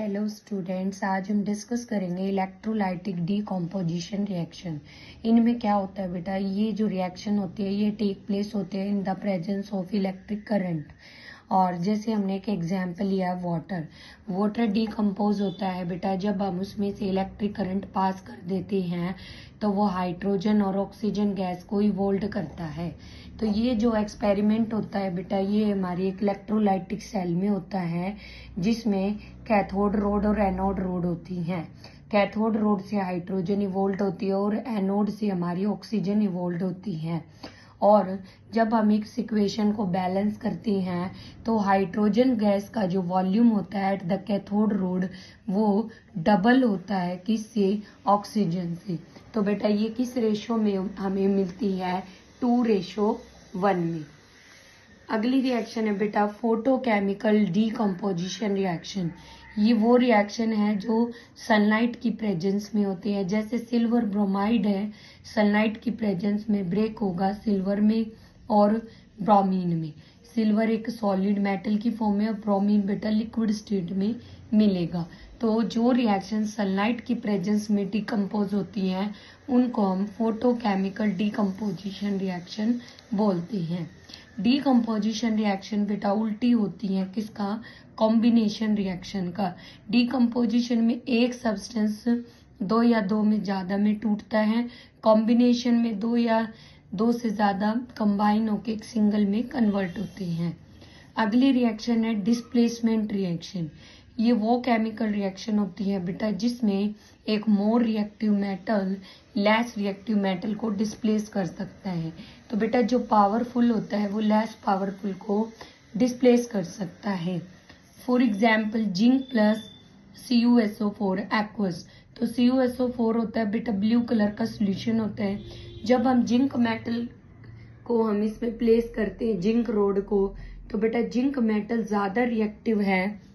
Hello students, आज हम discuss करेंगे इलेक्ट्रोलाइटिक डीकम्पोजिशन रिएक्शन। इनमें क्या होता है बेटा, ये जो रिएक्शन होती है ये टेक प्लेस होते हैं in the presence of electric current. और जैसे हमने एक एग्जांपल लिया है वाटर डीकम्पोज होता है बेटा जब हम उसमें से इलेक्ट्रिक करंट पास कर देते हैं तो वो हाइड्रोजन और ऑक्सीजन गैस को इवोल्व करता है। तो ये जो एक्सपेरिमेंट होता है बेटा ये हमारी एक इलेक्ट्रोलाइटिक सेल में होता है जिसमें कैथोड रोड और एनोड रोड होती हैं। कैथोड रोड से हाइड्रोजन इवोल्व होती है और एनोड से हमारी ऑक्सीजन इवोल्व होती है। और जब हम इस इक्वेशन को बैलेंस करते हैं तो हाइड्रोजन गैस का जो वॉल्यूम होता है एट द कैथोड रोड वो डबल होता है किससे, ऑक्सीजन से। तो बेटा ये किस रेशो में हमें मिलती है, 2:1 में। अगली रिएक्शन है बेटा फोटोकेमिकल डीकम्पोजिशन रिएक्शन। ये वो रिएक्शन है जो सनलाइट की प्रेजेंस में होती है। जैसे सिल्वर ब्रोमाइड है, सनलाइट की प्रेजेंस में ब्रेक होगा सिल्वर में और ब्रोमीन में। सिल्वर एक सॉलिड मेटल की फॉर्म में और ब्रोमीन बेटा लिक्विड स्टेट में मिलेगा। तो जो रिएक्शन सनलाइट की प्रेजेंस में डिकम्पोज होती हैं उनको हम फोटोकेमिकल डीकम्पोजिशन रिएक्शन बोलते हैं। डीकम्पोजिशन रिएक्शन बेटा उल्टी होती है किसका, कॉम्बिनेशन रिएक्शन का। डीकम्पोजिशन में एक सब्सटेंस दो या दो में ज्यादा में टूटता है, कॉम्बिनेशन में दो या दो से ज्यादा कंबाइन होकर एक सिंगल में कन्वर्ट होते हैं। अगली रिएक्शन है डिस्प्लेसमेंट रिएक्शन। ये वो केमिकल रिएक्शन होती है बेटा जिसमें एक more reactive metal less reactive metal को डिस्प्लेस कर सकता है। तो बेटा जो पावरफुल होता है वो लेस पावरफुल को डिस्प्लेस कर सकता है। For example zinc plus CuSO4 aqueous. तो CuSO4 होता है बेटा ब्लू कलर का सोल्यूशन होता है। जब हम जिंक मेटल को हम इसमें प्लेस करते हैं जिंक रोड को, तो बेटा जिंक मेटल ज्यादा रिएक्टिव है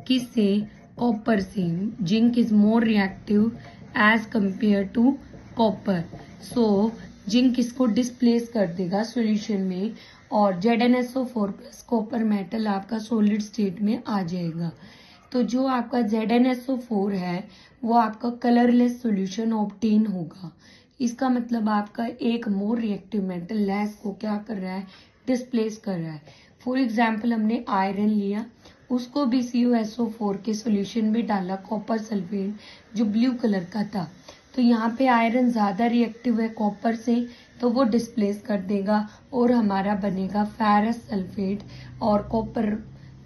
किससे, कॉपर से। Zinc is more reactive as compared to copper. So zinc इसको डिस्प्लेस कर देगा सॉल्यूशन में और ZnSO4 प्लस कॉपर मेटल आपका सॉलिड स्टेट में आ जाएगा। तो जो आपका ZnSO4 है वो आपका कलरलेस सॉल्यूशन ऑब्टेन होगा। इसका मतलब आपका एक मोर रिएक्टिव मेटल लेस को क्या कर रहा है, डिस्प्लेस कर रहा है। फॉर एग्जाम्पल हमने आयरन लिया, उसको भी CuSO4 के सॉल्यूशन में डाला कॉपर सल्फेट जो ब्लू कलर का था। तो यहाँ पे आयरन ज्यादा रिएक्टिव है कॉपर से तो वो डिस्प्लेस कर देगा और हमारा बनेगा फेरस सल्फेट और कॉपर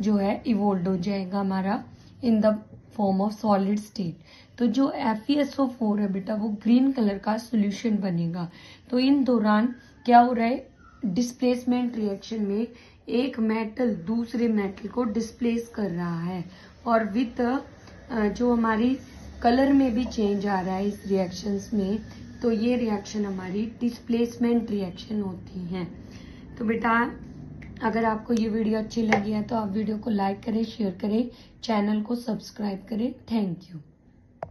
जो है इवोल्व हो जाएगा हमारा in the form of solid state. तो जो FeSO4 है बेटा वो ग्रीन कलर का सॉल्यूशन बनेगा। तो इन दौरान क्या हो रहा है, डिस्प्लेसमेंट रिएक्शन में एक मेटल दूसरे मेटल को डिस्प्लेस कर रहा है और विथ जो हमारी कलर में भी चेंज आ रहा है इस रिएक्शंस में। तो ये रिएक्शन हमारी डिस्प्लेसमेंट रिएक्शन होती हैं। तो बेटा अगर आपको ये वीडियो अच्छी लगी है तो आप वीडियो को लाइक करें, शेयर करें, चैनल को सब्सक्राइब करें। Thank you.